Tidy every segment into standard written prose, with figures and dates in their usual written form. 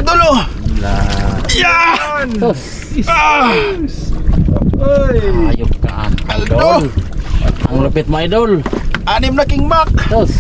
idol oh. Yeah! Ayop ka, idol. Ang lupit mo, idol. 6 na king mac. Tos.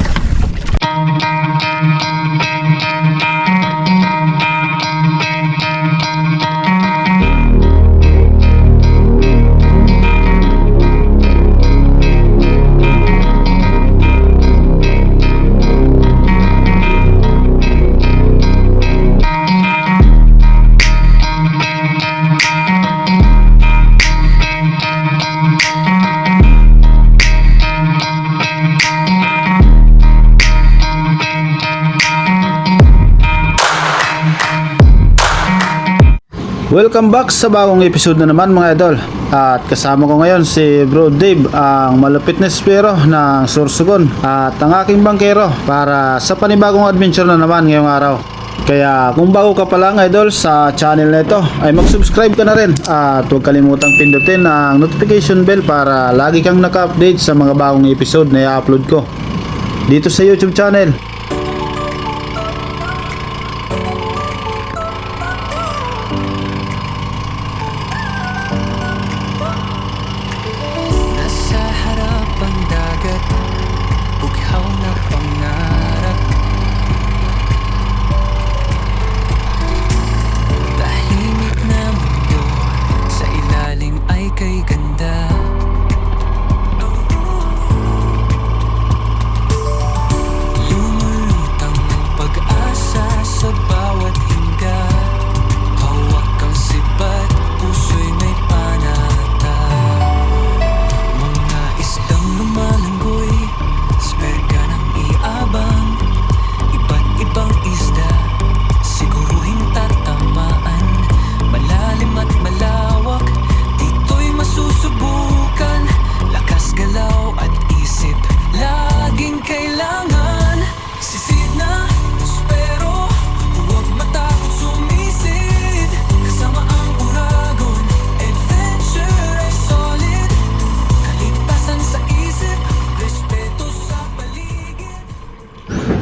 Welcome back sa bagong episode na naman mga idol. At kasama ko ngayon si Bro Dave, ang malupit na espero ng Sorsogon at ang aking bangkero para sa panibagong adventure na naman ngayong araw. Kaya kung bago ka pa lang idol sa channel na ito ay mag-subscribe ka na rin at huwag kalimutang pindutin ang notification bell para lagi kang naka-update sa mga bagong episode na i-upload ko dito sa YouTube channel.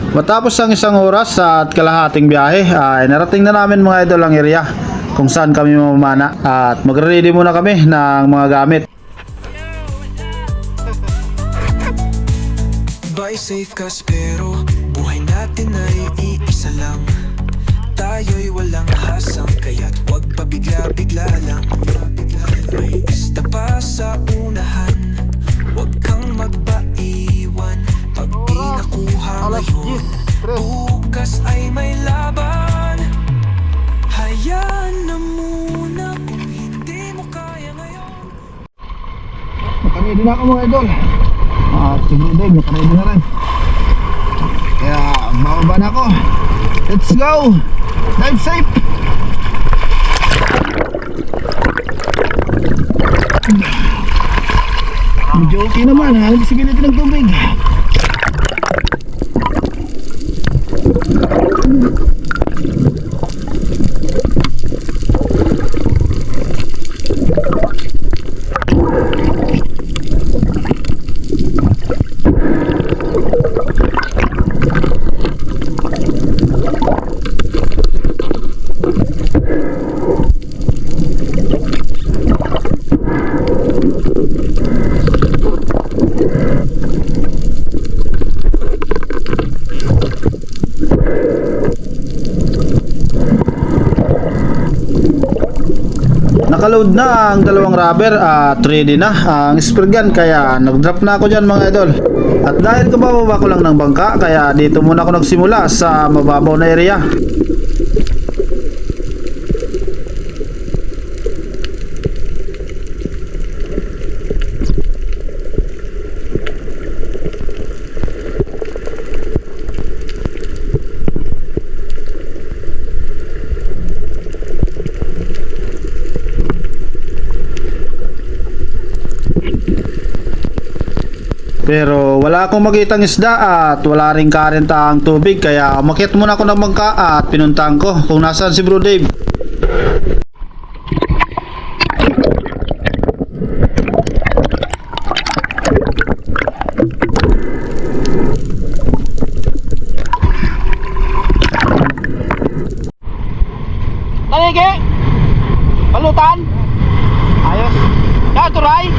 Matapos ang isang oras at kalahating biyahe ay narating na namin mga idol ang area kung saan kami mamamana at magre-ready muna kami ng mga gamit. Buy safe ka pero buhay natin ay iisa lang. Tayo'y walang hasang kaya't huwag pabigla-bigla lang. May isda pa sa unahan, huwag kang magpaiwan. Pag pinakuha ngayon, bukas ay may laban. Hayaan na muna kung hindi mo kaya ngayon. Nakaready na ako mga idol at si Bro Dave nakaready na rin, kaya bababa na ako. Let's go! Drive safe! Medyo okay naman, halos visibility ng tubig. Nakaload na ang dalawang rubber at ready na ang spear gun, kaya nag-drop na ako dyan mga idol. At dahil kabababa ko lang ng bangka, kaya dito muna ako nagsimula sa mababaw na area. Pero wala akong makitang isda at wala ring current ang tubig, kaya umakyat muna ako ng bangka at pinuntahan ko kung nasaan si Bro Dave. Ge? Balutan? Ayos. Yan, turay.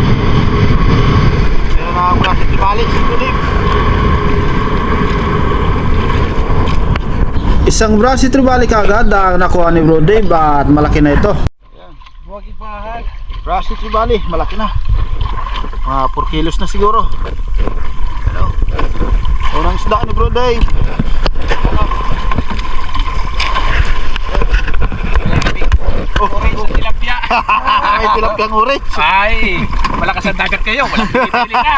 Meron na mula sa Tribali, si Kulip. Isang brasi tribali kagad ang nakuha ni Bro Dave at malaki na ito. Yan, huwag ipahan. Brasi Tribali, malaki na. Mga 4 kilos na siguro. Ano? Unang isda ni Bro Dave. Ano? Orange tilapia. May tilapiyang orange. Ay, malakas ang dagat kayo. Walang pili-pili ka.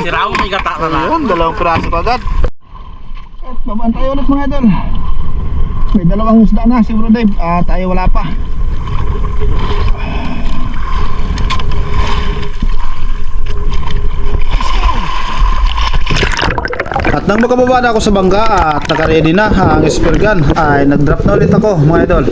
Si Raul may gata na na. Ayun, 2 piraso agad. At babaan tayo ulit mga idol. May 2 isda na si Bro Dave. Tayo wala pa. At nang makababa na ako sa bangka at naka-ready na ang spear gun, ay nag-drop na ulit ako mga idol.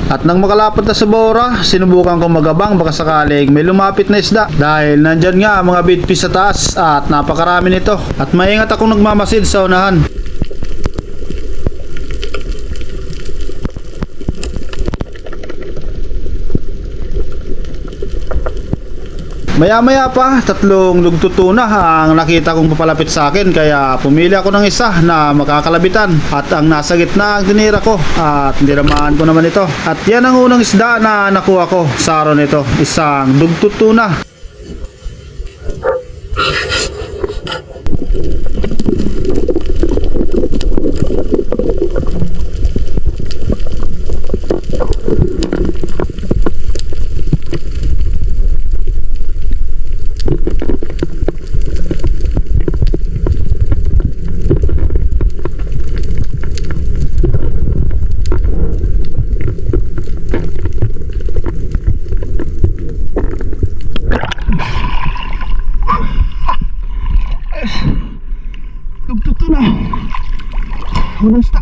At nang makalapit na sa bora, sinubukan kong magabang baka sakaling may lumapit na isda dahil nandyan nga ang mga bitfish sa taas at napakarami nito at maingat akong nagmamasid sa unahan. Maya-maya pa, 3 lugtutuna ang nakita kong papalapit sa akin kaya pumili ako ng isa na makakalabitan at ang nasa gitna ang tinira ko at niramaan ko naman ito. At yan ang unang isda na nakuha ko sa araw nito, isang lugtutuna. Lugtutuna. Unang isda.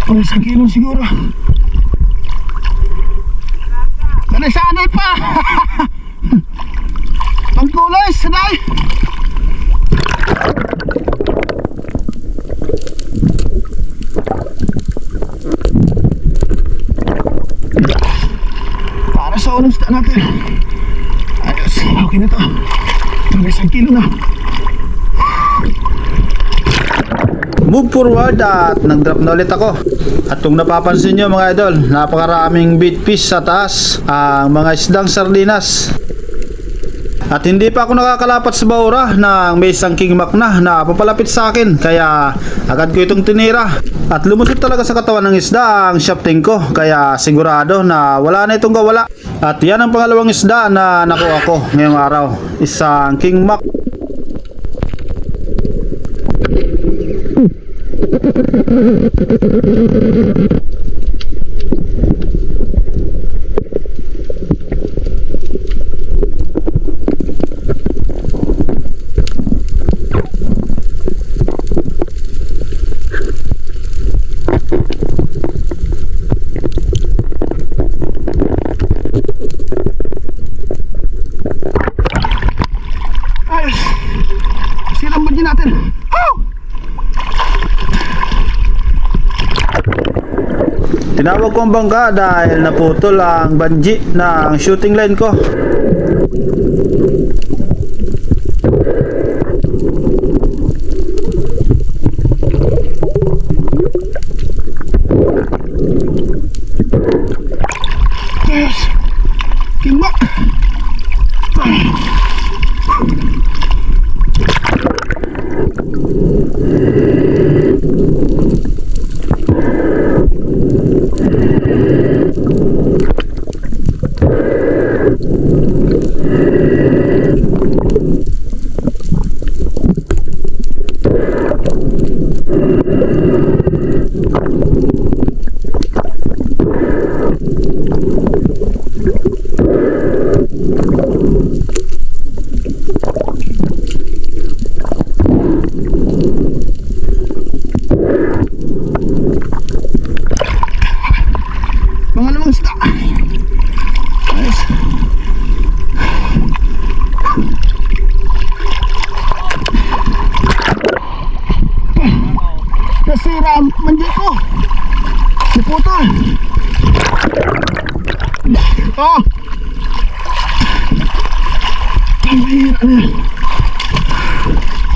Oh, 1 kilo siguro. Sanay pa. Pangkulay, sanay. Para sa unang isda natin. Ayos, okay na to. Ito may 1 kilo na. Move forward at nag-drop na ulit ako. At kung napapansin nyo mga idol, napakaraming bitfish sa taas, ang mga isdang sardinas. At hindi pa ako nakakalapat sa baura nang may isang kingmak na papalapit sa akin kaya agad ko itong tinira. At lumusot talaga sa katawan ng isda ang shafting ko kaya sigurado na wala na itong kawala. At yan ang pangalawang isda na nakuha ko ngayong araw, isang kingmak. Ayos. Silang bagyo natin. Tinawag ko ang bangka dahil naputol ang banji ng shooting line ko. Yes. Kingmak.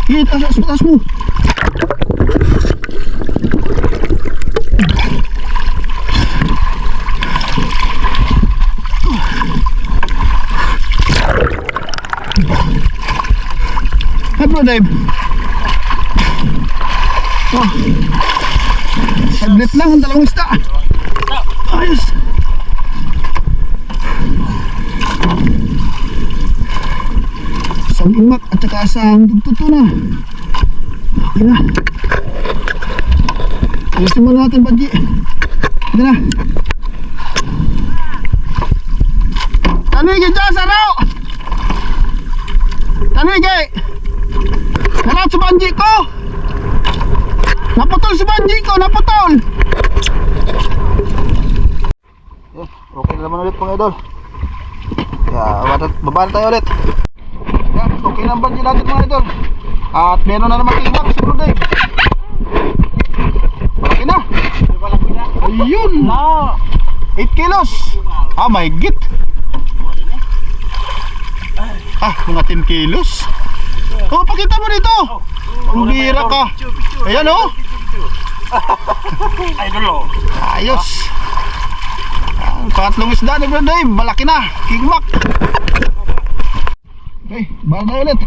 Sige, taas mo. Hey bro, Dave. Oh. Tablet lang ang dalawang isda. Ayos. Isang imak at saka isang dugtuto na. Okay na. Ayusin mo natin, Badji. Okay na. Tanwigin dyan sa raw! Tanwigin! Nalat sa banji ko! Naputol si banji ko! Naputol! Okay na naman ulit mga idol. Kaya babaan tayo ulit. Yan, okay na ang banji natin mga idol. At meron na naman tingak si Bro Dave. Malaki na. Ayun! 8 kilos! Ah, my git! Ah, mga 10 kilos. Oh, pakita mo dito. Ang bira ka. Ayan oh. Ayos. Pangatlong isda ni Bro Dave. Malaki na. King Mac. Okay, bala tayo ulit.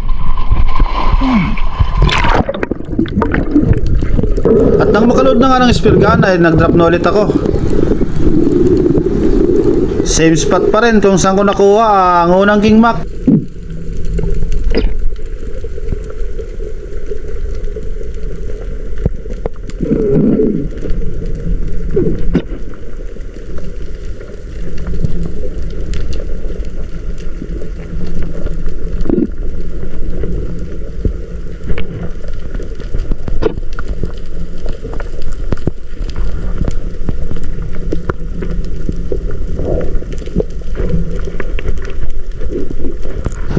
At nang makaload na nga ng spear gun ay nag-drop na ulit ako. Same spot pa rin kung saan ko nakuha ang unang King Mac.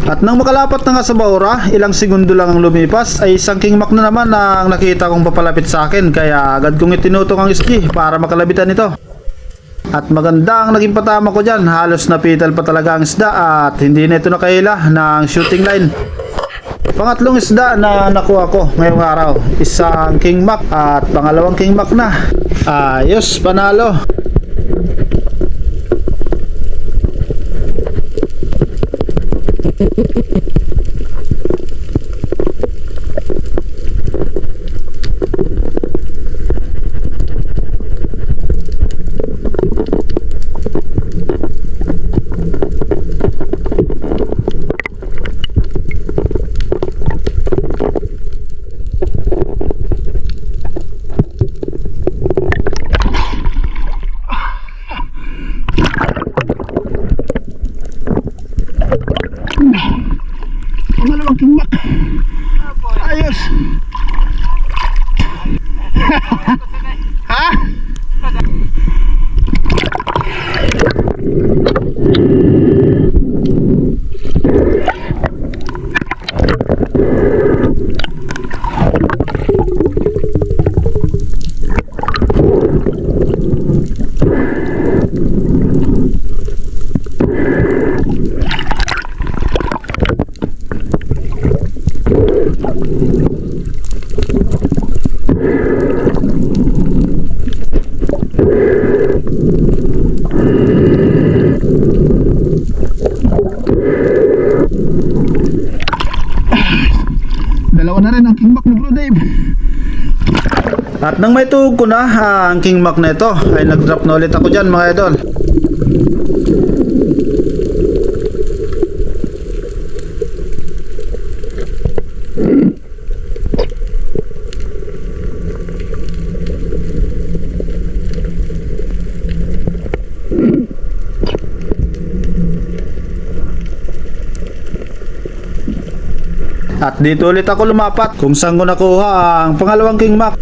At nang makalapat na nga sa Baura, ilang segundo lang ang lumipas ay isang King Mac na naman ang nakita kong papalapit sa akin, kaya agad kong itinutok ang SG para makalabitan ito. At maganda ang naging patama ko dyan, halos napital pa talaga ang isda at hindi na ito nakahila ng shooting line. Pangatlong isda na nakuha ko ngayong araw, isang King Mac at pangalawang King Mac na. Ayos, panalo. Pangalawang King Mac. Ayos. Ha? Dalawa na rin ang King Mac ni Bro Dave. At nang may tuhog ko na ang King Mac na ito ay nag-drop na ulit ako dyan mga idol. At dito ulit ako lumapat kung saan ko nakuha ang pangalawang King Mac.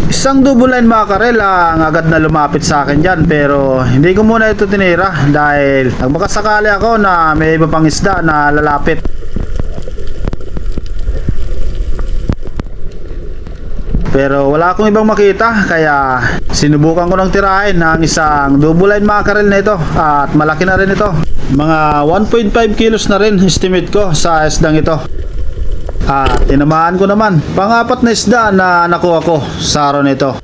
Isang double line mackerel ang agad na lumapit sa akin dyan, pero hindi ko muna ito tinira dahil nagmakasakali ako na may iba pang isda na lalapit. Pero wala akong ibang makita kaya sinubukan ko ng tirahin ang isang double line mackerel na ito at malaki na rin ito. Mga 1.5 kilos na rin estimate ko sa isdang ito. At tinamaan ko naman pang-apat na isda na nakuha ko sa araw nito.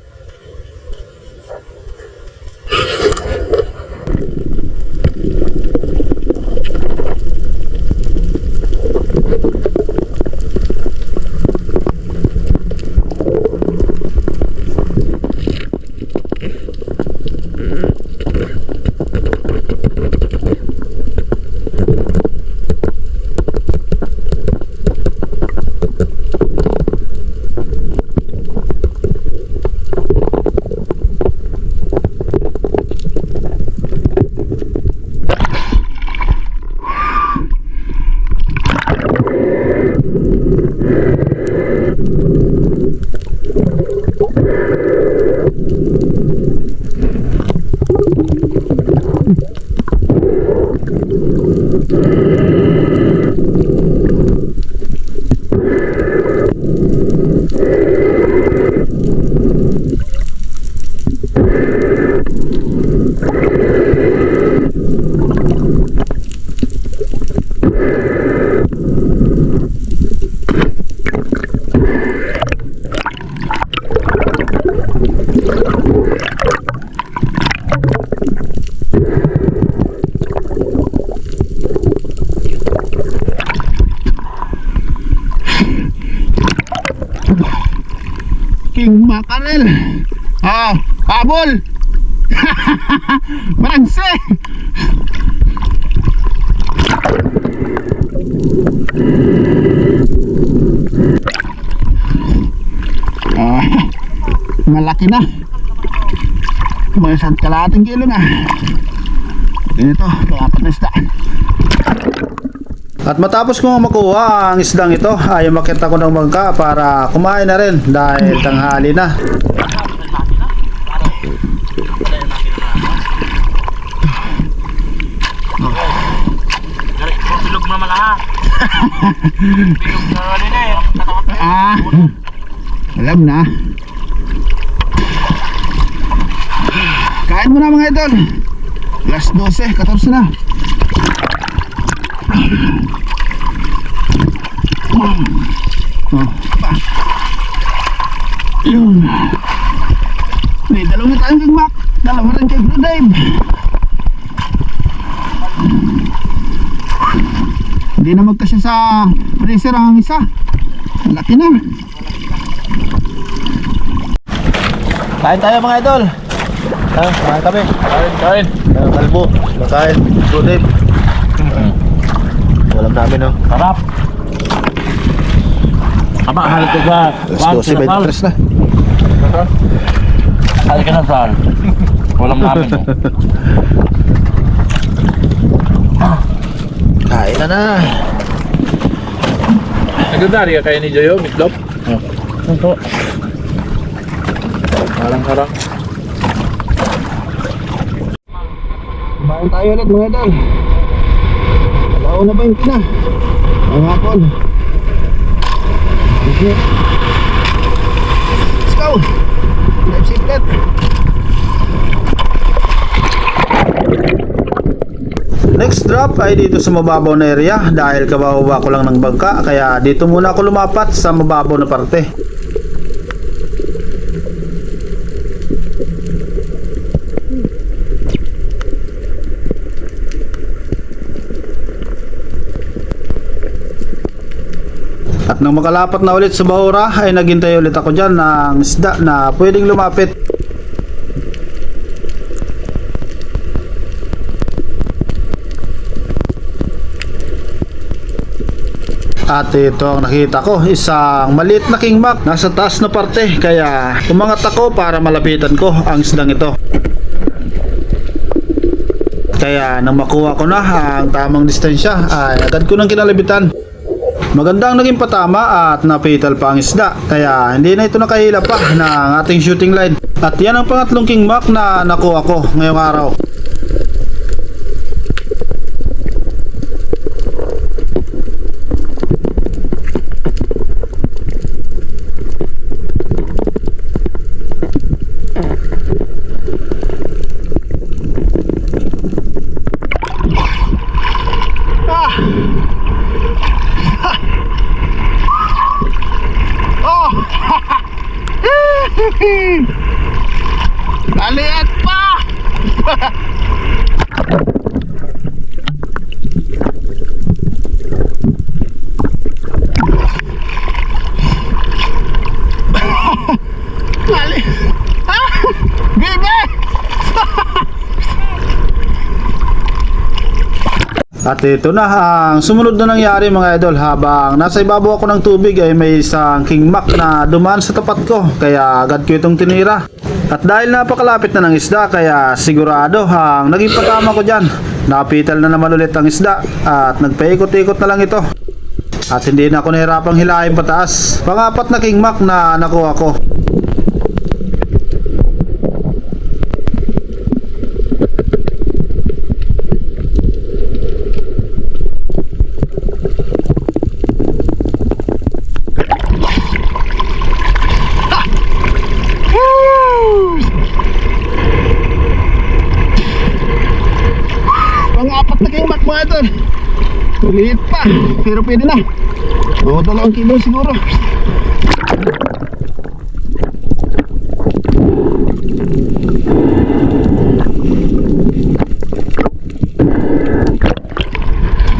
King mackerel. Habol. Baranse. Malaki na. Mga isang kalahating kilo na. Ito, apat na isda. At matapos ko makuha ang isdang ito ay makita ko ng bangka para kumain na rin dahil tanghali na. Bilog na malaha. Bilog na rin Alam na. Kain mo na mga idol. Alas 12, 14 na. Yun. May dalawa na tayong King Mac. Dalawa rin kay Bro Dave. Hindi na magkasya sa freezer ang isa. Malaki na. Kain tayo mga idol. Kumain kami. Kain. Kalbo, makain, Bro Dave. Walang namin no. Sarap. Ama, halit ko ba? Alas 12, 23 na. Halit ka na saan? Walang namin mo. Kain na na. Nagdadari ka kaya ni Joyo, Mitlop? Ito. Karang-karang. Kumain tayo ulit mga idol. Alaw na ba yung pina? Ang hapon. Okay. Let's go. Live secret. Next drop ay dito sa mababaw na area dahil kabababa ko lang ng bangka kaya dito muna ako lumapat sa mababaw na parte. At nang makalapat na ulit sa bahura ay naghintay ulit ako dyan ng isda na pwedeng lumapit. At ito ang nakita ko, isang maliit na King Mac nasa taas na parte kaya umangat ako para malapitan ko ang isdang ito. Kaya nang makuha ko na ang tamang distansya ay agad ko nang kinalabitan. Magandang naging patama at napital pa ang isda kaya hindi na ito nakahila pa ng ating shooting line. At yan ang pangatlong King Mac na nakuha ko ngayong araw. Maliit pa! Mali! Ah! Bibi! At ito na ang sumunod na nangyari mga idol. Habang nasa ibabaw ako ng tubig ay may isang king mac na dumaan sa tapat ko, kaya agad ko itong tinira. At dahil napakalapit na ng isda, kaya sigurado ang naging patama ko dyan. Napital na naman ulit ang isda at nagpaikot-ikot na lang ito. At hindi na ako nahirapang hilahin pataas. Pangapat na king mac na nakuha ko. Pang-apat na king mac mga idol. Maliit pa, pero pwede na. O, 2 kilo siguro.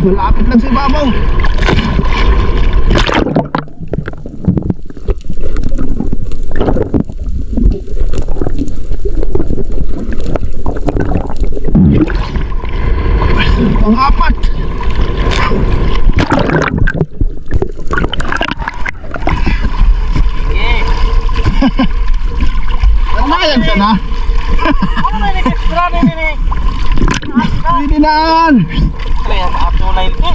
Malapit lang sa ibabaw. Pang-apat. Kamayan ka na. Ano na yung extra na nini? Pwede na yan. Kaya maapulay ko.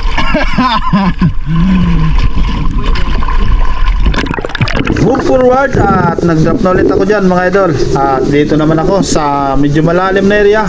Move forward at nag-drop na ulit ako dyan mga idol. At dito naman ako sa medyo malalim na area.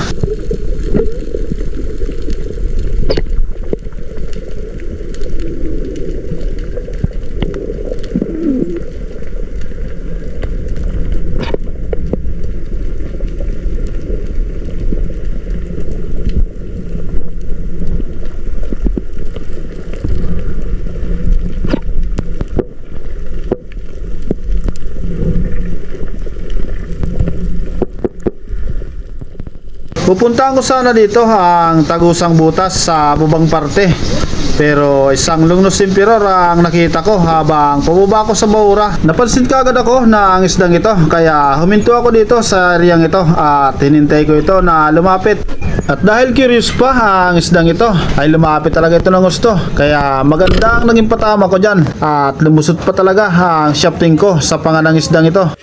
Pupuntahan ko sana dito ang Tagusang Butas sa bubang parte. Pero isang Lungnos Emperor ang nakita ko habang pababa ako sa Baura. Napansin kagad ako na ang isdang ito, kaya huminto ako dito sa areang ito at hinintay ko ito na lumapit. At dahil curious pa ang isdang ito, ay lumapit talaga ito ng gusto. Kaya maganda ang naging patama ko dyan. At lumusot pa talaga ang shafting ko sa panganang isdang ito.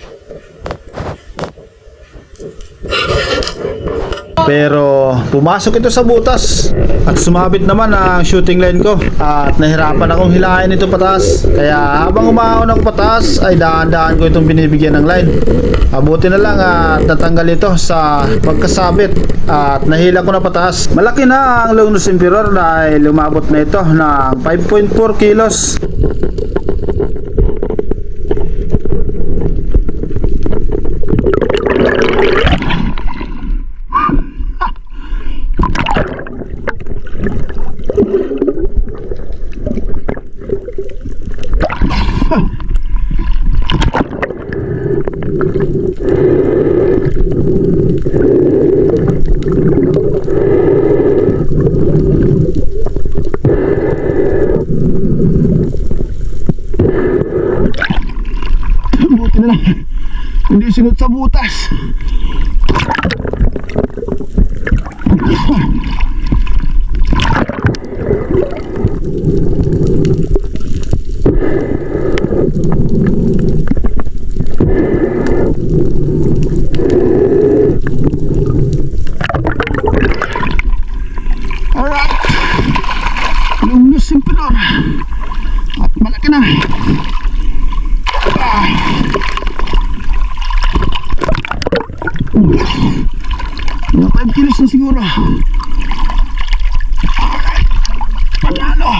Pero pumasok ito sa butas at sumabit naman ang shooting line ko at nahirapan akong hilahin ito pataas. Kaya habang umahon ako pataas ay dahan-dahan ko itong binibigyan ng line. Mabuti na lang at natanggal ito sa pagkasabit at nahila ko na pataas. Malaki na ang Lungnos Emperor dahil lumabot na ito ng 5.4 kilos. Buti na lang hindi sinot sa butas. Alright, Lungnos Emperor at malaki na. Mga 5 kilos na siguro. Alright, panalo.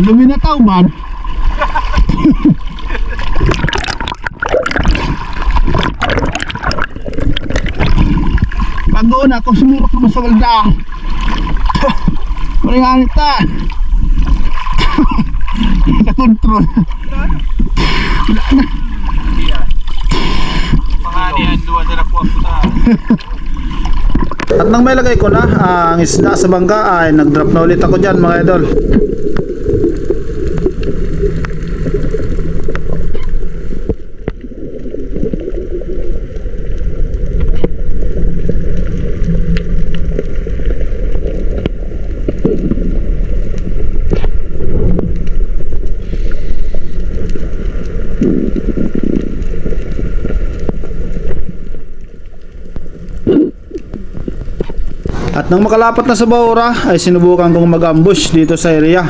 luminataw man. Pag-doon ako, sumurok naman sa walda. Malinganit na. Sa control. Wala na. Pangalian, duwa sa nakuha po ta. At nang may lagay ko na ang isda sa bangka ay nag-drop na ulit ako dyan mga idol. At nang makalapat na sa Baura ay sinubukan kong mag-ambush dito sa area.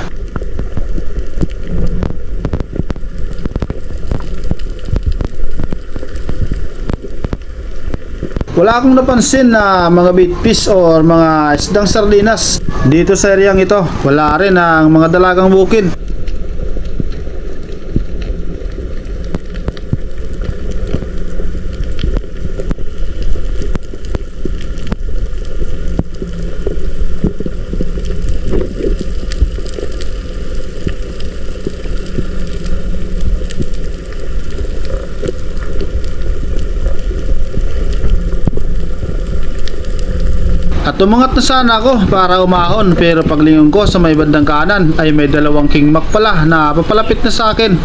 Wala akong napansin na mga bait fish or mga isdang sardinas dito sa area ito. Wala rin ang mga dalagang bukid. At umangat na sana ako para umahon, pero paglingon ko sa may bandang kanan ay may dalawang kingmak pala na papalapit na sa akin.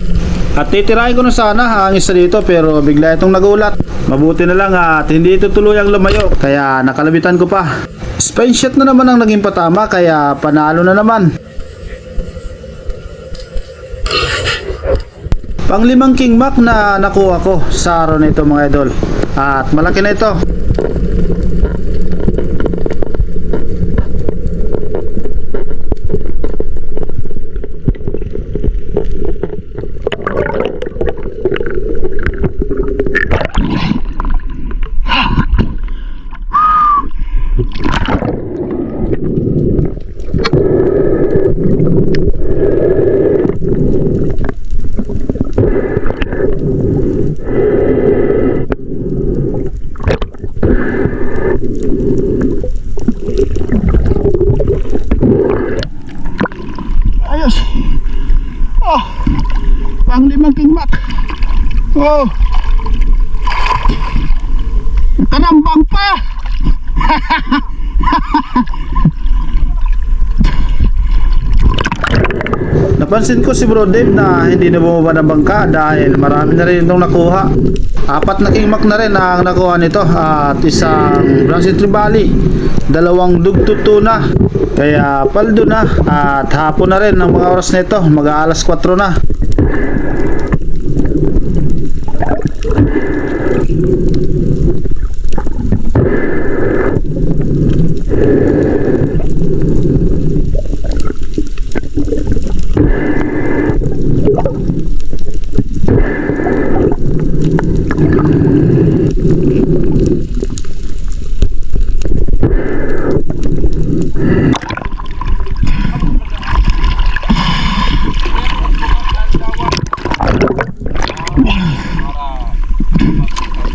At titirahin ko na sana ang isa dito pero bigla itong nagulat. Mabuti na lang at hindi ito tuluyang lumayo kaya nakalabitan ko pa. Spine shot na naman ang naging patama kaya panalo na naman. Pang-5 kingmak na nakuha ko sa araw na ito mga idol. At malaki na ito. Ayos. Oh, pang-5 kingmak. Oh, karambang pa. Napansin ko si Bro Dave na hindi na bumaba ng bangka dahil marami na rin itong nakuha. 4 na kingmak na rin ang nakuha nito at isang brown tribali, 2 dugtog tuna. Kaya paldo na at hapon na rin ang mga oras nito, mag-aalas 4 na.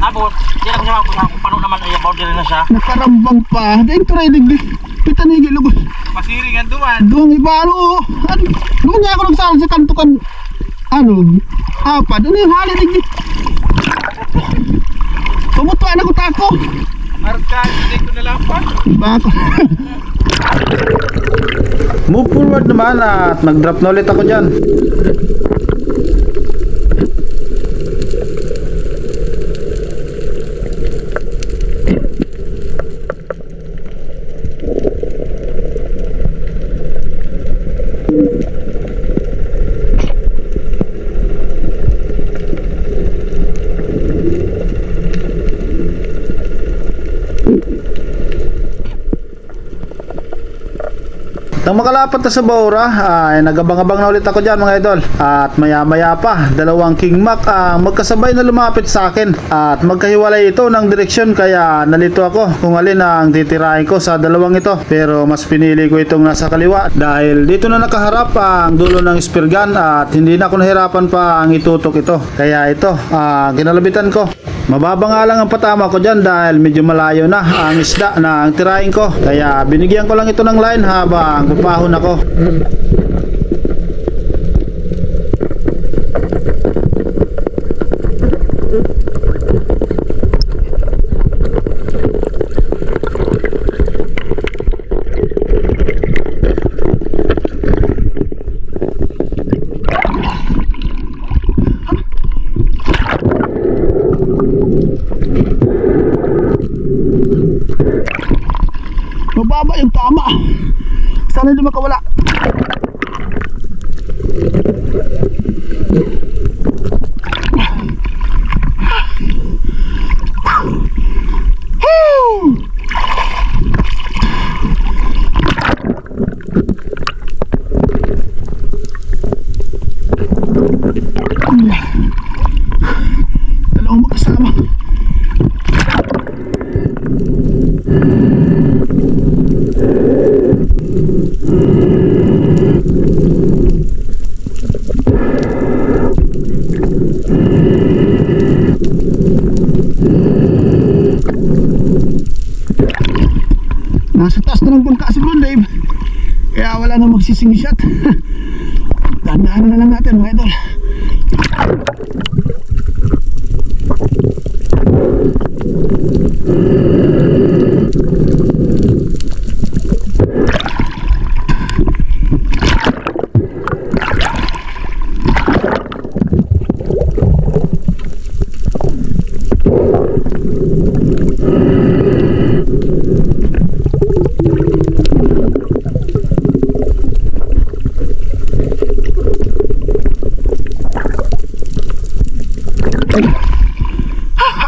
Abot, di lang siya kung paano naman ay boundary na siya. Nakarambang pa. Dahil try digdi. Pitanigi lugo. Masiring ang duwan. Doon iba ano. Doon niya ako nagsalan sa kantukan. Ano? Apa? Doon yung hali digdi. Pumutuan ako tako. Arkan, hindi ko nalampan. Bako. Move forward naman at nag-drop na ulit ako dyan. Nang makalapat na sa Baura, ay nagabang-abang na ulit ako dyan mga idol. At maya-maya pa, dalawang King Mac ang magkasabay na lumapit sa akin. At magkahiwalay ito ng direksyon, kaya nalito ako kung alin ang titirahin ko sa dalawang ito. Pero mas pinili ko itong nasa kaliwa dahil dito na nakaharap ang dulo ng spear gun at hindi na ako nahirapan pa ang itutok ito. Kaya ito, ginalabitan ko. Mababa nga lang ang patama ko dyan dahil medyo malayo na ang isda na ang tirahin ko. Kaya binigyan ko lang ito ng line habang pupahon ako. Mababa yung tama. Sana hindi makawala. Dalawang magkasama. Nasa taas na ng bangka si Bro Dave, kaya wala na magsising shot. Dandaan na lang natin mga idol.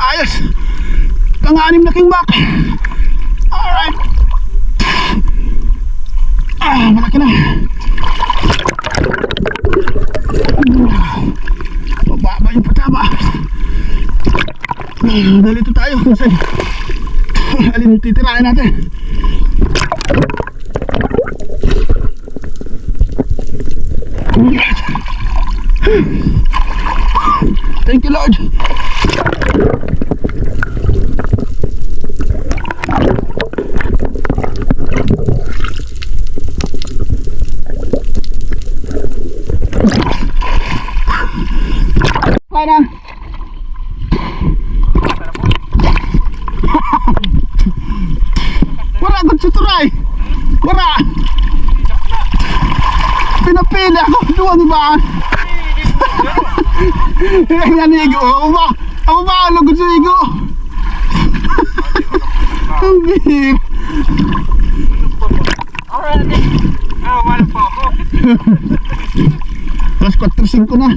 Ayos! Pang-anim na King Mac. Alright. Malaki na. Mababa yung pataba. Dalito tayo. Alin titirahin natin. Thank you, Lord. Parang wala agad sa turay. Wala. Pinapili ako. Duwag ba? Nanigo. Ako ba ang lugod sa igo? Ang bihig. Wala po ako. Alas 4:05 na.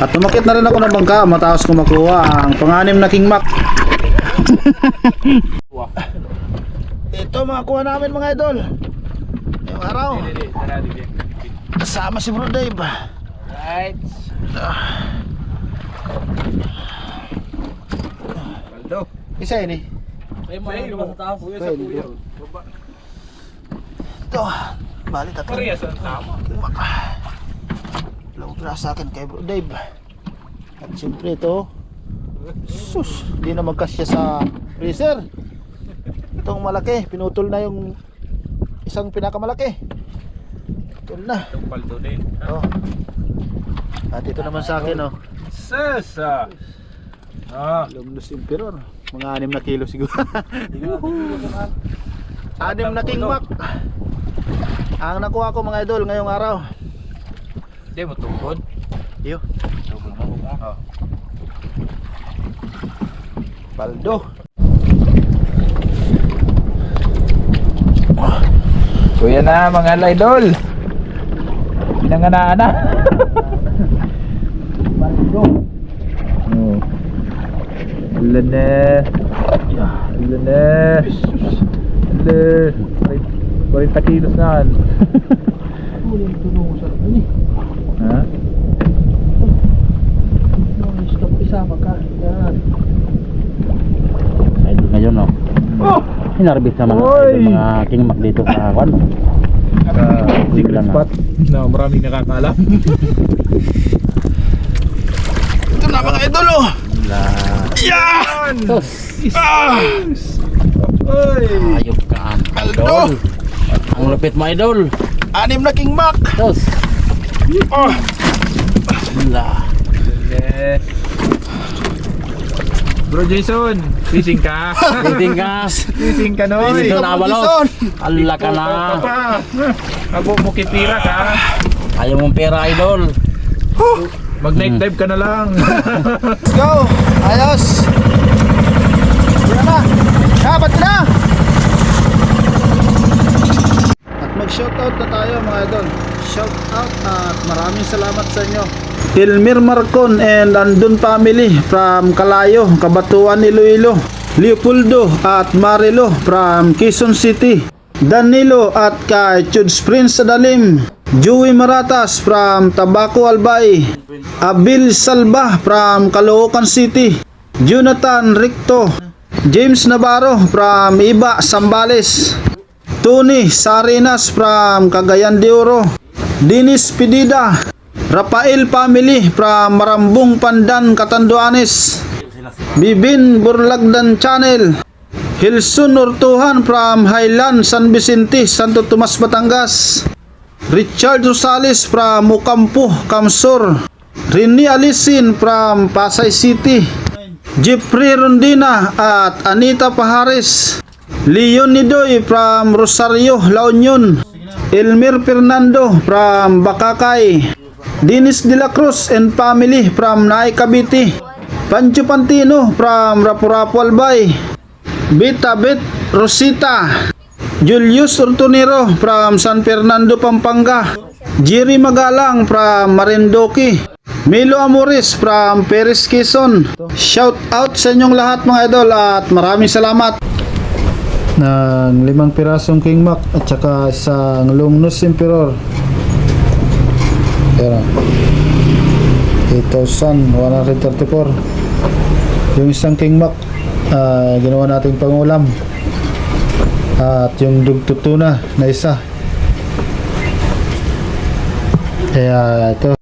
At tumakit na rin ako ng bangka matapos ko makuha ang pang-anim na King Mac. Ito mga kuha namin mga idol. Ngayong araw kasama si Bro Dave. Right. Baldo. Isa yun eh. Sa'yo mo sa taas. Ito. Bali tatlo. Parehas ang tama. King Mac. Dalawang piraso sa akin kay Bro Dave. At siyempre ito, sus, hindi na magkasya sa freezer. Itong malaki, pinutol na yung isang pinakamalaki. Putol na. Itong paldo din. Oh. At ito naman sa akin, oh. Sesa. Lumnos Emperor. Mga 6 na kilo siguro. 6 na King Mac. Ang nakuha ko mga idol ngayong araw. Hindi mo tungkod. Yo. Paldo. So yan na mga idol. Pinanganaan na. Paldo. Oh. Ulan na. Ulan na. Ulan. 40 kilos na. Uling tulong sa ini. Ha? Noise ka isama ka. Yan. Idol ngayon, no? Hinarbis naman ang Oy! idol mga King Mac dito sa Kwan. Secret Bigla na. spot na maraming nakakaalam. Ito na mga idol oh. Yan! Ayop ka, Aldo. idol. Ang lupit mo, idol. 6 na King Mac. Tos. Wala. Bro Jason, fishing ka. Biting ka. Fishing ka noy. Fishing ka. Abalos. Ala ka na. Abo mo kipira ka. Ayaw mong pera, idol. Mag night dive ka na lang. Let's go. Ayos. Wala na. Dapat na. At mag-shoutout na tayo mga idol. Shoutout at maraming salamat sa inyo. Elmer Marcon and Andon family from Calayo, Cabatuan, Iloilo. Leopoldo at Marilo from Quezon City. Danilo at kay Chuds Prince sa Dalim. Joey Maratas from Tabaco Albay. Abil Salba from Caloocan City. Jonathan Ricto. James Navarro from Iba, Sambales. Tony Sarinas from Cagayan de Oro. Dennis Pedida. Rafael family from Marambong, Pandan, Catanduanes. Bibin Burlagdan Channel. Hilson Urtuhan from Highland, San Vicente, Santo Tomas, Batangas. Richard Rosales from Ocampo, Camsor. Rini Alisin from Pasay City. Jeffrey Rondina at Anita Pahares. Leon Nidoy from Rosario, La Union. Elmer Fernando from Bakakay. Dennis De La Cruz and family from Naay, Cavite. Pancho Pantino from Rapu-Rapu, Albay. Beta Bet Rosita. Julius Ortonero from San Fernando, Pampanga. Jerry Magalang from Marindoki. Milo Amores from Perez, Quezon. Shout out sa inyong lahat mga idol at maraming salamat. Ng 5 pirasong King Mac at saka isang Longnose Emperor. Pero 8,134. Yung isang King Mac ginawa nating pangulam. At yung dugtutuna na isa. Kaya ito